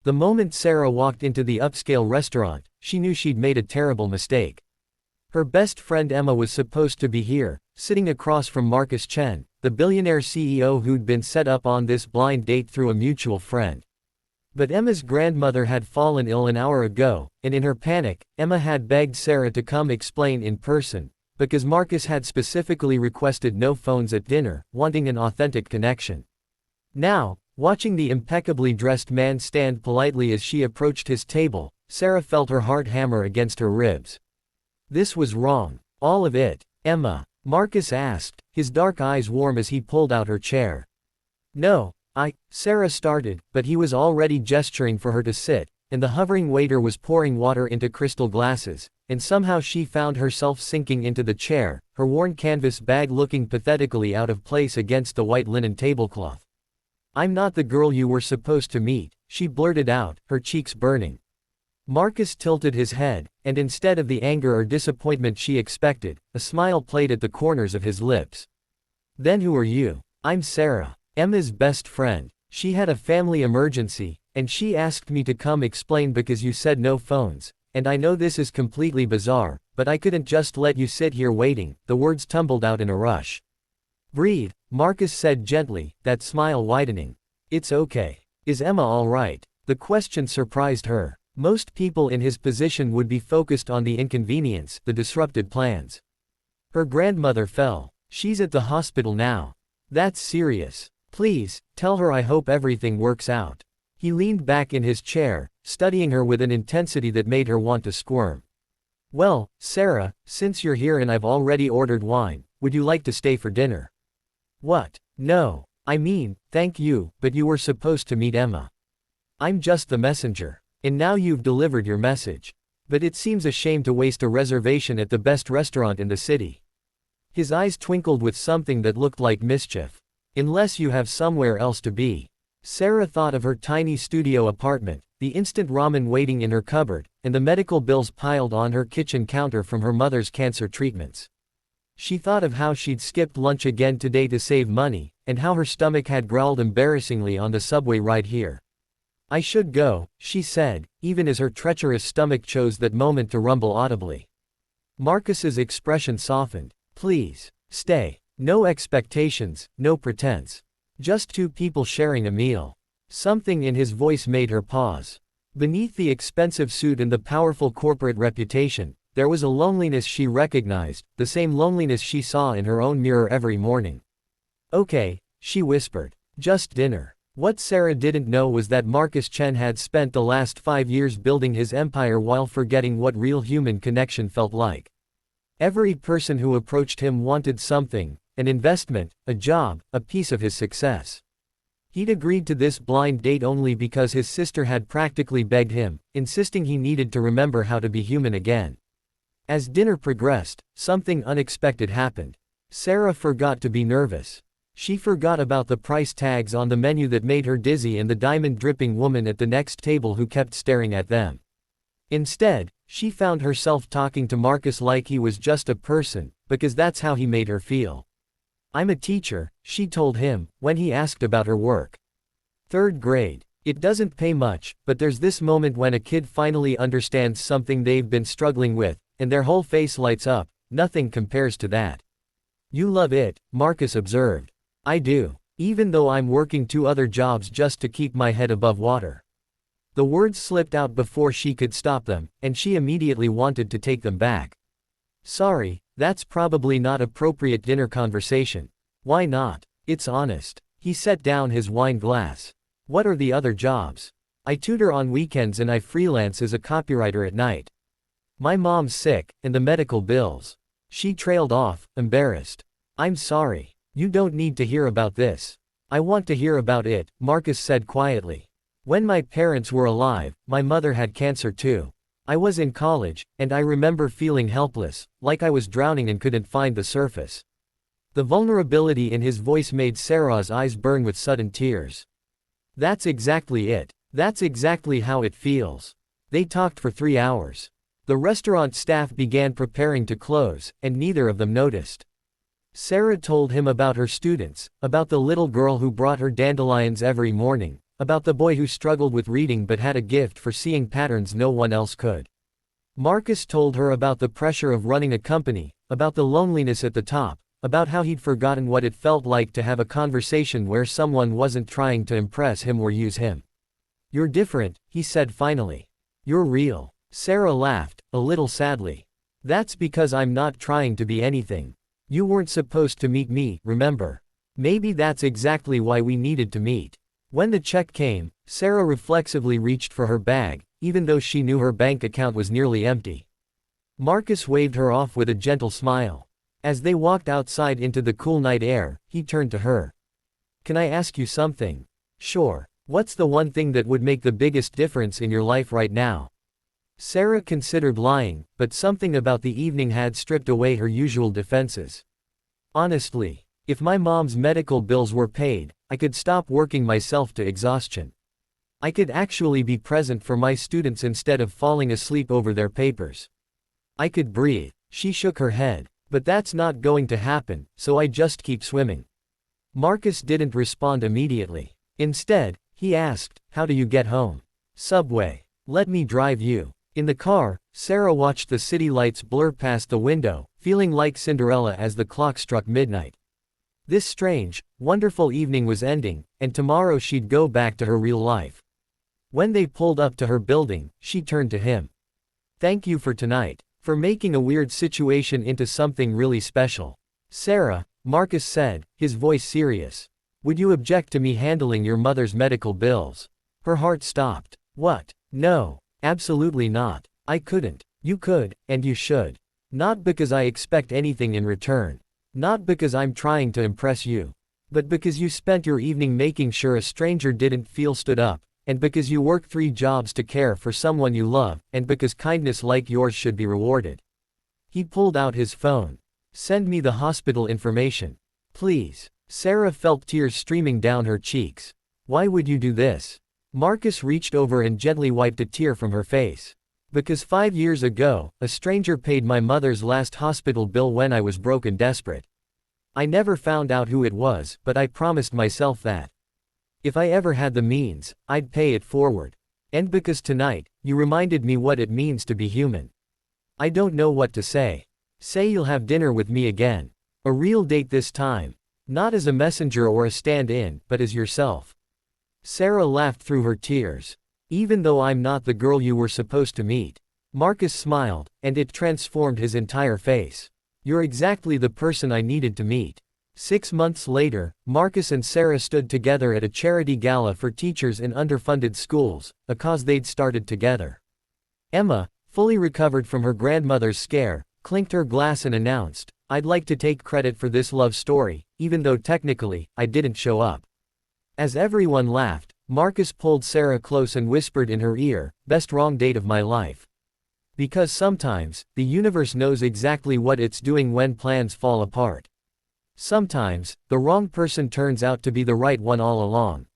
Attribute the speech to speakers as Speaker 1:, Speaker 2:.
Speaker 1: The moment Sarah walked into the upscale restaurant, she knew she'd made a terrible mistake. Her best friend Emma was supposed to be here, sitting across from Marcus Chen, the billionaire CEO who'd been set up on this blind date through a mutual friend. But Emma's grandmother had fallen ill an hour ago, and in her panic, Emma had begged Sarah to come explain in person, because Marcus had specifically requested no phones at dinner, wanting an authentic connection. Now, watching the impeccably dressed man stand politely as she approached his table, Sarah felt her heart hammer against her ribs. This was wrong. All of it. Emma, Marcus asked, his dark eyes warm as he pulled out her chair. No, Sarah started, but he was already gesturing for her to sit, and the hovering waiter was pouring water into crystal glasses, and somehow she found herself sinking into the chair, her worn canvas bag looking pathetically out of place against the white linen tablecloth. "I'm not the girl you were supposed to meet," she blurted out, her cheeks burning. Marcus tilted his head, and instead of the anger or disappointment she expected, a smile played at the corners of his lips. "Then who are you?" "I'm Sarah, Emma's best friend. She had a family emergency, and she asked me to come explain because you said no phones, and I know this is completely bizarre, but I couldn't just let you sit here waiting." The words tumbled out in a rush. "Breathe," Marcus said gently, that smile widening. "It's okay. Is Emma all right?" The question surprised her. Most people in his position would be focused on the inconvenience, the disrupted plans. Her grandmother fell. She's at the hospital now. That's serious. Please, tell her I hope everything works out. He leaned back in his chair, studying her with an intensity that made her want to squirm. "Well, Sarah, since you're here and I've already ordered wine, would you like to stay for dinner?" "What? No. I mean, thank you, but you were supposed to meet Emma. I'm just the messenger. And now you've delivered your message. But it seems a shame to waste a reservation at the best restaurant in the city." His eyes twinkled with something that looked like mischief. "Unless you have somewhere else to be." Sarah thought of her tiny studio apartment, the instant ramen waiting in her cupboard, and the medical bills piled on her kitchen counter from her mother's cancer treatments. She thought of how she'd skipped lunch again today to save money, and how her stomach had growled embarrassingly on the subway ride here. "I should go," she said, even as her treacherous stomach chose that moment to rumble audibly. Marcus's expression softened. "Please, stay. No expectations, no pretense. Just two people sharing a meal." Something in his voice made her pause. Beneath the expensive suit and the powerful corporate reputation, there was a loneliness she recognized, the same loneliness she saw in her own mirror every morning. "Okay," she whispered. "Just dinner." What Sarah didn't know was that Marcus Chen had spent the last 5 years building his empire while forgetting what real human connection felt like. Every person who approached him wanted something, an investment, a job, a piece of his success. He'd agreed to this blind date only because his sister had practically begged him, insisting he needed to remember how to be human again. As dinner progressed, something unexpected happened. Sarah forgot to be nervous. She forgot about the price tags on the menu that made her dizzy and the diamond-dripping woman at the next table who kept staring at them. Instead, she found herself talking to Marcus like he was just a person, because that's how he made her feel. "I'm a teacher," she told him, when he asked about her work. "3rd grade. It doesn't pay much, but there's this moment when a kid finally understands something they've been struggling with, and their whole face lights up. Nothing compares to that." "You love it," Marcus observed. "I do. Even though I'm working 2 other jobs just to keep my head above water." The words slipped out before she could stop them, and she immediately wanted to take them back. "Sorry, that's probably not appropriate dinner conversation." "Why not? It's honest." He set down his wine glass. "What are the other jobs?" "I tutor on weekends and I freelance as a copywriter at night. My mom's sick, and the medical bills." She trailed off, embarrassed. "I'm sorry. You don't need to hear about this." "I want to hear about it," Marcus said quietly. "When my parents were alive, my mother had cancer too. I was in college, and I remember feeling helpless, like I was drowning and couldn't find the surface." The vulnerability in his voice made Sarah's eyes burn with sudden tears. "That's exactly it. That's exactly how it feels." They talked for 3 hours. The restaurant staff began preparing to close, and neither of them noticed. Sarah told him about her students, about the little girl who brought her dandelions every morning, About the boy who struggled with reading but had a gift for seeing patterns no one else could. Marcus told her about the pressure of running a company, about the loneliness at the top, about how he'd forgotten what it felt like to have a conversation where someone wasn't trying to impress him or use him. "You're different," he said finally. "You're real." Sarah laughed, a little sadly. "That's because I'm not trying to be anything. You weren't supposed to meet me, remember? Maybe that's exactly why we needed to meet." When the check came, Sarah reflexively reached for her bag, even though she knew her bank account was nearly empty. Marcus waved her off with a gentle smile. As they walked outside into the cool night air, he turned to her. "Can I ask you something?" "Sure. What's the one thing that would make the biggest difference in your life right now?" Sarah considered lying, but something about the evening had stripped away her usual defenses. "Honestly, if my mom's medical bills were paid, I could stop working myself to exhaustion. I could actually be present for my students instead of falling asleep over their papers. I could breathe." She shook her head. "But that's not going to happen, so I just keep swimming." Marcus didn't respond immediately. Instead, he asked, "How do you get home?" "Subway. Let me drive you." In the car, Sarah watched the city lights blur past the window, feeling like Cinderella as the clock struck midnight. This strange, wonderful evening was ending, and tomorrow she'd go back to her real life. When they pulled up to her building, she turned to him. "Thank you for tonight, for making a weird situation into something really special." "Sarah," Marcus said, his voice serious, "would you object to me handling your mother's medical bills?" Her heart stopped. "What? No, absolutely not. I couldn't." "You could, and you should. Not because I expect anything in return. Not because I'm trying to impress you. But because you spent your evening making sure a stranger didn't feel stood up, and because you work 3 jobs to care for someone you love, and because kindness like yours should be rewarded." He pulled out his phone. "Send me the hospital information. Please." Sarah felt tears streaming down her cheeks. "Why would you do this?" Marcus reached over and gently wiped a tear from her face. "Because 5 years ago, a stranger paid my mother's last hospital bill when I was broke and desperate. I never found out who it was, but I promised myself that if I ever had the means, I'd pay it forward. And because tonight, you reminded me what it means to be human. I don't know what to say. Say you'll have dinner with me again. A real date this time. Not as a messenger or a stand-in, but as yourself." Sarah laughed through her tears. "Even though I'm not the girl you were supposed to meet." Marcus smiled, and it transformed his entire face. "You're exactly the person I needed to meet." 6 months later, Marcus and Sarah stood together at a charity gala for teachers in underfunded schools, a cause they'd started together. Emma, fully recovered from her grandmother's scare, clinked her glass and announced, "I'd like to take credit for this love story, even though technically, I didn't show up." As everyone laughed, Marcus pulled Sarah close and whispered in her ear, "Best wrong date of my life." Because sometimes, the universe knows exactly what it's doing when plans fall apart. Sometimes, the wrong person turns out to be the right one all along.